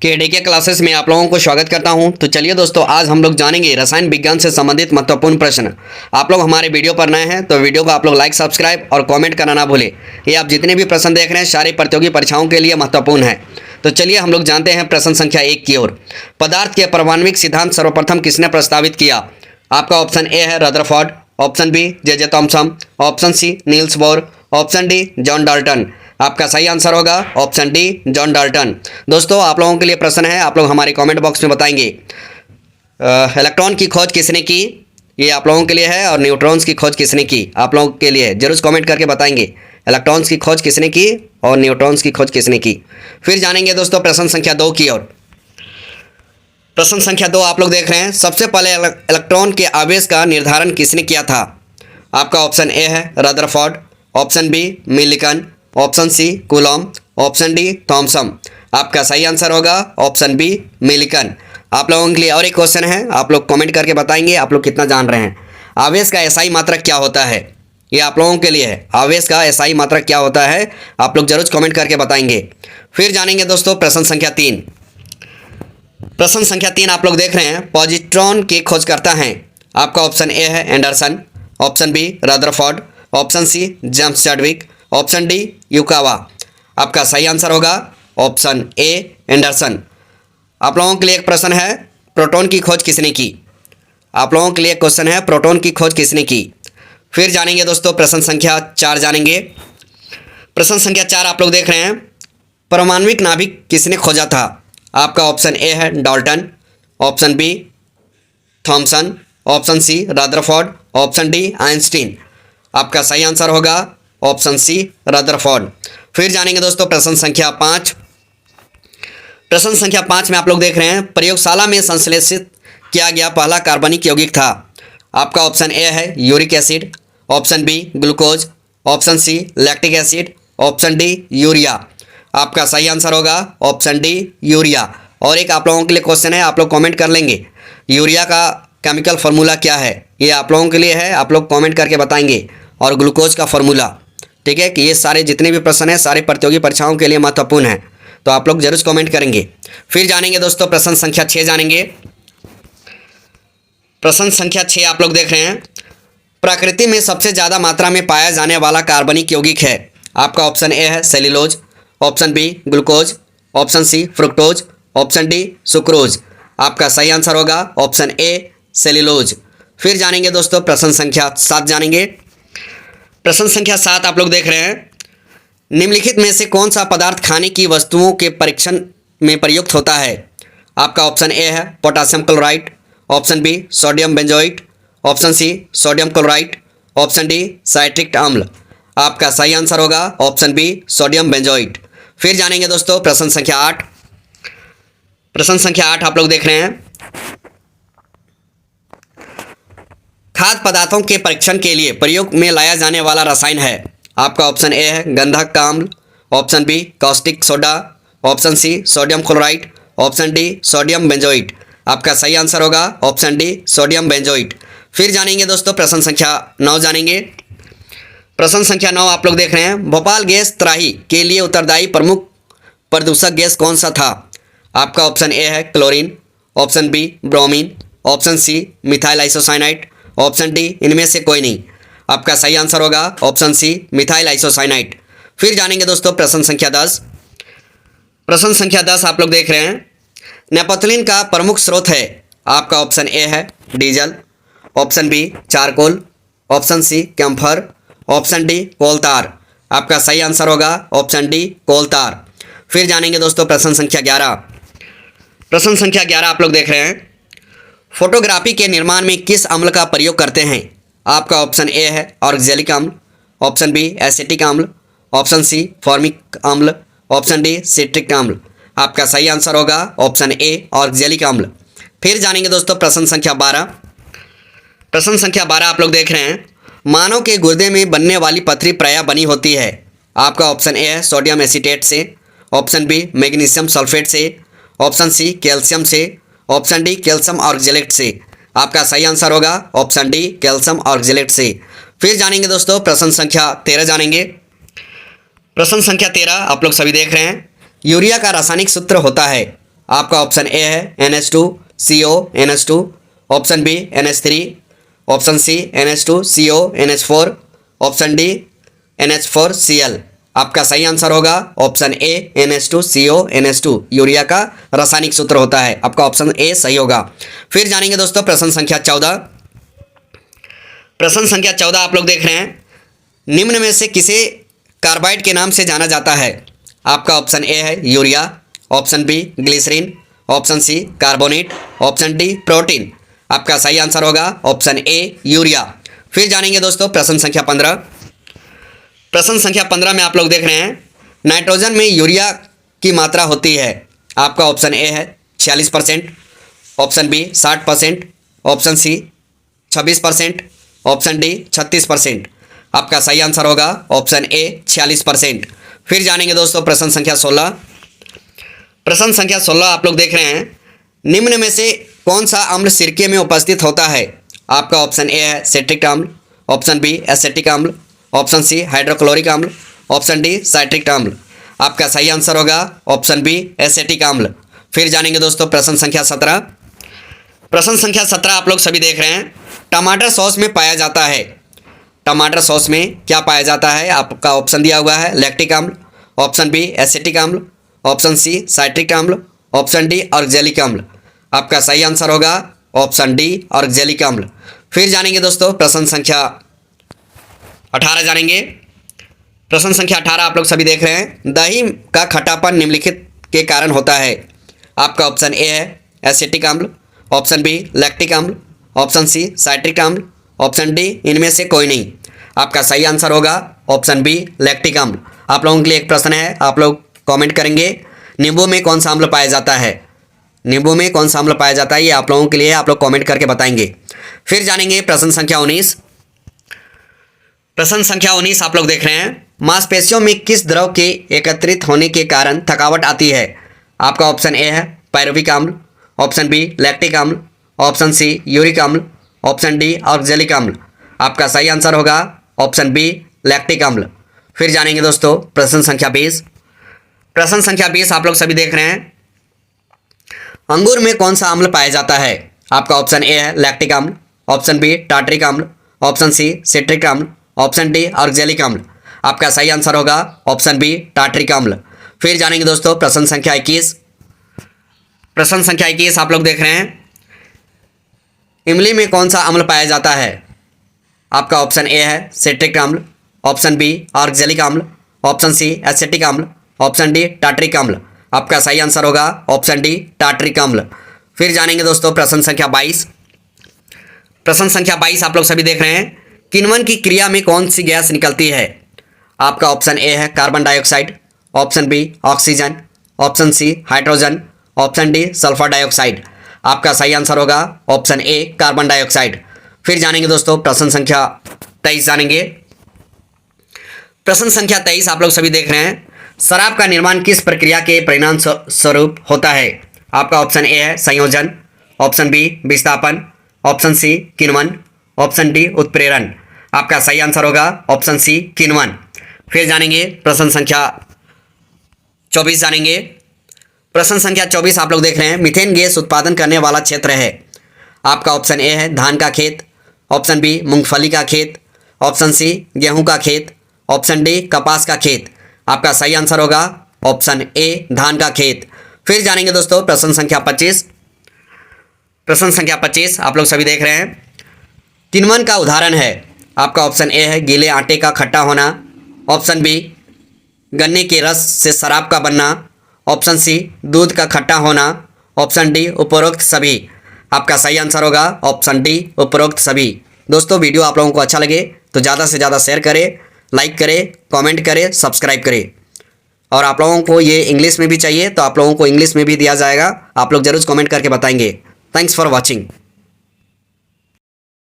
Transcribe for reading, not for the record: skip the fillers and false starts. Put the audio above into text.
के क्लासेस में आप लोगों को स्वागत करता हूं। तो चलिए दोस्तों, आज हम लोग जानेंगे रसायन विज्ञान से संबंधित महत्वपूर्ण प्रश्न। आप लोग हमारे वीडियो पर नए हैं तो वीडियो को आप लोग लाइक, सब्सक्राइब और कमेंट करना ना भूलें। ये आप जितने भी प्रश्न देख रहे हैं सारी प्रतियोगी परीक्षाओं के लिए महत्वपूर्ण है। तो चलिए हम लोग जानते हैं प्रश्न संख्या 1 की ओर। पदार्थ के परमाणविक सिद्धांत सर्वप्रथम किसने प्रस्तावित किया? आपका ऑप्शन ए है Rutherford, option B J Thomson, option C Niels Bohr, option D John Dalton. आपका सही आंसर होगा ऑप्शन डी जॉन डाल्टन। दोस्तों, आप लोगों के लिए प्रश्न है, आप लोग हमारे कमेंट बॉक्स में बताएंगे इलेक्ट्रॉन की खोज किसने की, ये आप लोगों के लिए है, और न्यूट्रॉन्स की खोज किसने की, आप लोगों के लिए जरूर कमेंट करके बताएंगे इलेक्ट्रॉन्स की खोज किसने की और न्यूट्रॉन्स की खोज किसने की। फिर जानेंगे दोस्तों प्रश्न संख्या 2 की ओर। प्रश्न संख्या 2 आप लोग देख रहे हैं। सबसे पहले इलेक्ट्रॉन के आवेश का निर्धारण किसने किया था? आपका ऑप्शन ए है Rutherford, option B Millikan, option C Coulomb, option D Thomson. आपका सही आंसर होगा ऑप्शन बी मिलिकन। आप लोगों के लिए और एक क्वेश्चन है, आप लोग कमेंट करके बताएंगे आप लोग कितना जान रहे हैं। आवेश का एसआई मात्रक क्या होता है? ये आप लोगों के लिए है, आवेश का एसआई मात्रक क्या होता है, आप लोग जरूर कमेंट करके बताएंगे। फिर जानेंगे दोस्तों प्रश्न संख्या 3। प्रश्न संख्या 3 आप लोग देख रहे हैं। पॉजिट्रॉन के खोजकर्ता हैं। आपका ऑप्शन ए है Anderson, option B Rutherford, option C James Chadwick, option D Yukawa. आपका सही आंसर होगा ऑप्शन ए एंडरसन। आप लोगों के लिए एक प्रश्न है, प्रोटॉन की खोज किसने की? आप लोगों के लिए एक क्वेश्चन है, प्रोटॉन की खोज किसने की? फिर जानेंगे दोस्तों प्रश्न संख्या 4 जानेंगे। प्रश्न संख्या 4 आप लोग देख रहे हैं। परमाणविक नाभिक किसने खोजा था? आपका ऑप्शन ए है Dalton, option B Thomson, option C Rutherford, option D Einstein. आपका सही आंसर होगा ऑप्शन सी रदरफोर्ड। फिर जानेंगे दोस्तों प्रश्न संख्या 5। प्रश्न संख्या 5 में आप लोग देख रहे हैं। प्रयोगशाला में संश्लेषित किया गया पहला कार्बनिक यौगिक था। आपका ऑप्शन ए है uric acid, option B glucose, option C lactic acid, option D urea. आपका सही आंसर होगा ऑप्शन डी यूरिया। और एक आप लोगों के लिए क्वेश्चन है, आप लोग कमेंट कर लेंगे यूरिया का केमिकल फार्मूला क्या है, ये आप लोगों के लिए है, आप लोग कमेंट करके बताएंगे। और ग्लूकोज का फार्मूला, ठीक है, कि ये सारे जितने भी प्रश्न हैं सारे प्रतियोगी परीक्षाओं के लिए महत्वपूर्ण है, तो आप लोग जरूर कमेंट करेंगे। फिर जानेंगे दोस्तों प्रश्न संख्या 6 जानेंगे। प्रश्न संख्या 6 आप लोग देख रहे हैं। प्रकृति में सबसे ज़्यादा मात्रा में पाया जाने वाला कार्बनिक यौगिक है। आपका ऑप्शन ए है cellulose, option B glucose, option C fructose, option D sucrose. आपका सही आंसर होगा ऑप्शन ए सेल्यूलोज। फिर जानेंगे दोस्तों प्रश्न संख्या 7 जानेंगे। प्रश्न संख्या 7 आप लोग देख रहे हैं। निम्नलिखित में से कौन सा पदार्थ खाने की वस्तुओं के परीक्षण में प्रयुक्त होता है? आपका ऑप्शन ए है potassium chloride, option B sodium benzoate, option C sodium chloride, option D citric अम्ल। आपका सही आंसर होगा ऑप्शन बी सोडियम बेंजोइट। फिर जानेंगे दोस्तों प्रश्न संख्या 8। प्रश्न संख्या 8 आप लोग देख रहे हैं। खाद्य पदार्थों के परीक्षण के लिए प्रयोग में लाया जाने वाला रसायन है। आपका ऑप्शन ए है गंधक का अम्ल, option B caustic soda, option C sodium chloride, option D sodium benzoate. आपका सही आंसर होगा ऑप्शन डी सोडियम बेंजोइट। फिर जानेंगे दोस्तों प्रश्न संख्या 9 जानेंगे। प्रश्न संख्या 9 आप लोग देख रहे हैं। भोपाल गैस त्राही के लिए उत्तरदायी प्रमुख प्रदूषक गैस कौन सा था? आपका ऑप्शन ए है chlorine, option B bromine, option C methyl isocyanide, option D इनमें से कोई नहीं। आपका सही आंसर होगा ऑप्शन सी मिथाइल आइसोसाइनाइड। फिर जानेंगे दोस्तों प्रश्न संख्या 10। प्रश्न संख्या 10 आप लोग देख रहे हैं। नेपथलीन का प्रमुख स्रोत है। आपका ऑप्शन ए है diesel, option B charcoal, option C camphor, option D coal tar. आपका सही आंसर होगा ऑप्शन डी कोलतार। फिर जानेंगे दोस्तों प्रश्न संख्या 11। प्रश्न संख्या 11 आप लोग देख रहे हैं। फोटोग्राफी के निर्माण में किस अम्ल का प्रयोग करते हैं? आपका ऑप्शन ए है ऑक्जेलिक अम्ल, ऑप्शन बी एसिटिक अम्ल, ऑप्शन सी फॉर्मिक अम्ल, ऑप्शन डी सिट्रिक अम्ल। आपका सही आंसर होगा ऑप्शन ए ऑक्जेलिक अम्ल। फिर जानेंगे दोस्तों प्रश्न संख्या 12। प्रश्न संख्या 12 आप लोग देख रहे हैं। मानव के गुर्दे में बनने वाली पथरी प्रायः बनी होती है। आपका ऑप्शन ए है सोडियम एसीटेट से, ऑप्शन बी मैग्नीशियम सल्फेट से, ऑप्शन सी कैल्शियम से, ऑप्शन डी कैल्शियम ऑक्जेलेट से। आपका सही आंसर होगा ऑप्शन डी कैल्शियम ऑक्जेलेट से। फिर जानेंगे दोस्तों प्रश्न संख्या 13 जानेंगे। प्रश्न संख्या 13 आप लोग सभी देख रहे हैं। यूरिया का रासायनिक सूत्र होता है। आपका ऑप्शन ए है NH2CO NH2, option B NH3, option C NH2CO NH4, option D NH4Cl। आपका सही आंसर होगा option A NH2CO NH2 urea का रासायनिक सूत्र होता है। आपका ऑप्शन ए सही होगा। फिर जानेंगे दोस्तों प्रश्न संख्या 14। प्रश्न संख्या 14 आप लोग देख रहे हैं, निम्न में से किसे कार्बाइड के नाम से जाना जाता है? आपका ऑप्शन ए है urea, option B glycerine, option C carbonate, option D protein. आपका सही आंसर होगा ऑप्शन ए यूरिया। फिर जानेंगे दोस्तों प्रश्न संख्या 15। प्रश्न संख्या 15 में आप लोग देख रहे हैं, नाइट्रोजन में यूरिया की मात्रा होती है। आपका ऑप्शन ए है 46%, option B 60%, option C 26%, option D 36%। आपका सही आंसर होगा ऑप्शन ए 46%। फिर जानेंगे दोस्तों प्रश्न संख्या 16। प्रश्न संख्या 16 आप लोग देख रहे हैं, निम्न में से कौन सा अम्ल सिरके में उपस्थित होता है? आपका ऑप्शन ए है सिट्रिक अम्ल, ऑप्शन बी एसिटिक अम्ल, ऑप्शन सी हाइड्रोक्लोरिक अम्ल, ऑप्शन डी साइट्रिक अम्ल। आपका सही आंसर होगा ऑप्शन बी एसिटिक अम्ल। फिर जानेंगे दोस्तों प्रश्न संख्या 17। प्रश्न संख्या 17 आप लोग सभी देख रहे हैं, टमाटर सॉस में पाया जाता है। टमाटर सॉस में क्या पाया जाता है? आपका ऑप्शन दिया हुआ है लैक्टिक अम्ल, ऑप्शन बी एसिटिक अम्ल, ऑप्शन सी साइट्रिक अम्ल, ऑप्शन डी ऑक्जेलिक अम्ल। आपका सही आंसर होगा ऑप्शन डी ऑक्जेलिक अम्ल। फिर जानेंगे दोस्तों प्रश्न संख्या 18 जानेंगे। प्रश्न संख्या 18 आप लोग सभी देख रहे हैं, दही का खट्टापन निम्नलिखित के कारण होता है। आपका ऑप्शन ए है एसिटिक अम्ल, ऑप्शन बी लैक्टिक अम्ल, ऑप्शन सी साइट्रिक अम्ल, ऑप्शन डी इनमें से कोई नहीं। आपका सही आंसर होगा ऑप्शन बी लैक्टिक अम्ल। आप लोगों के लिए एक प्रश्न है, आप लोग कमेंट करेंगे नींबू में कौन सा अम्ल पाया जाता है? नींबू में कौन सा अम्ल पाया जाता है, ये आप लोगों के लिए आप लोग कमेंट करके बताएंगे। फिर जानेंगे प्रश्न संख्या 19। प्रश्न संख्या 19 आप लोग देख रहे हैं, मांसपेशियों में किस द्रव के एकत्रित होने के कारण थकावट आती है? आपका ऑप्शन ए है पायरुविक अम्ल, ऑप्शन बी लैक्टिक अम्ल, ऑप्शन सी यूरिक अम्ल, ऑप्शन डी ऑक्जेलिक अम्ल। आपका सही आंसर होगा ऑप्शन बी लैक्टिक अम्ल। फिर जानेंगे दोस्तों प्रश्न संख्या 20। प्रश्न संख्या 20 आप लोग सभी देख रहे हैं, अंगूर में कौन सा अम्ल पाया जाता है? आपका ऑप्शन ए है लैक्टिक अम्ल, ऑप्शन बी टार्ट्रिक अम्ल, ऑप्शन सी सिट्रिक अम्ल, ऑप्शन डी ऑक्जेलिक अम्ल। आपका सही आंसर होगा ऑप्शन बी टार्ट्रिक अम्ल। फिर जानेंगे दोस्तों प्रश्न संख्या 21। प्रश्न संख्या 21 आप लोग देख रहे हैं, इमली में कौन सा अम्ल पाया जाता है? आपका ऑप्शन ए है सिट्रिक अम्ल, ऑप्शन बी ऑक्जेलिक अम्ल, ऑप्शन सी एसिटिक अम्ल, ऑप्शन डी टार्ट्रिक अम्ल। आपका सही आंसर होगा ऑप्शन डी टार्ट्रिक अम्ल। फिर जानेंगे दोस्तों प्रश्न संख्या 22। प्रश्न संख्या 22 आप लोग सभी देख रहे हैं, किण्वन की क्रिया में कौन सी गैस निकलती है? आपका ऑप्शन ए है carbon dioxide, option B oxygen, option C hydrogen, option D sulphur dioxide. आपका सही आंसर होगा ऑप्शन ए कार्बन डाइऑक्साइड। फिर जानेंगे दोस्तों प्रश्न संख्या 23 जानेंगे। प्रश्न संख्या 23 आप लोग सभी देख रहे हैं, शराब का निर्माण किस प्रक्रिया के परिणाम स्वरूप होता है? आपका ऑप्शन ए है संयोजन, ऑप्शन बी विस्थापन, ऑप्शन सी किण्वन, ऑप्शन डी उत्प्रेरण। आपका सही आंसर होगा ऑप्शन सी किण्वन। फिर जानेंगे प्रश्न संख्या 24 जानेंगे। प्रश्न संख्या 24 आप लोग देख रहे हैं, मीथेन गैस उत्पादन करने वाला क्षेत्र है। आपका ऑप्शन ए है धान का खेत, ऑप्शन बी मूंगफली का खेत, ऑप्शन सी गेहूं का खेत, ऑप्शन डी कपास का खेत। आपका सही आंसर होगा ऑप्शन ए धान का खेत। फिर जानेंगे दोस्तों प्रश्न संख्या 25। प्रश्न संख्या 25 आप लोग सभी देख रहे हैं, किण्वन का उदाहरण है। आपका ऑप्शन ए है गीले आटे का खट्टा होना, ऑप्शन बी गन्ने के रस से शराब का बनना, ऑप्शन सी दूध का खट्टा होना, ऑप्शन डी उपरोक्त सभी। आपका सही आंसर होगा ऑप्शन डी उपरोक्त सभी। दोस्तों वीडियो आप लोगों को अच्छा लगे तो ज़्यादा से ज़्यादा शेयर करें, लाइक करें, कमेंट करें, सब्सक्राइब करें। और आप लोगों को ये इंग्लिश में भी चाहिए तो आप लोगों को इंग्लिश में भी दिया जाएगा, आप लोग जरूर कमेंट करके बताएंगे। Thanks for watching.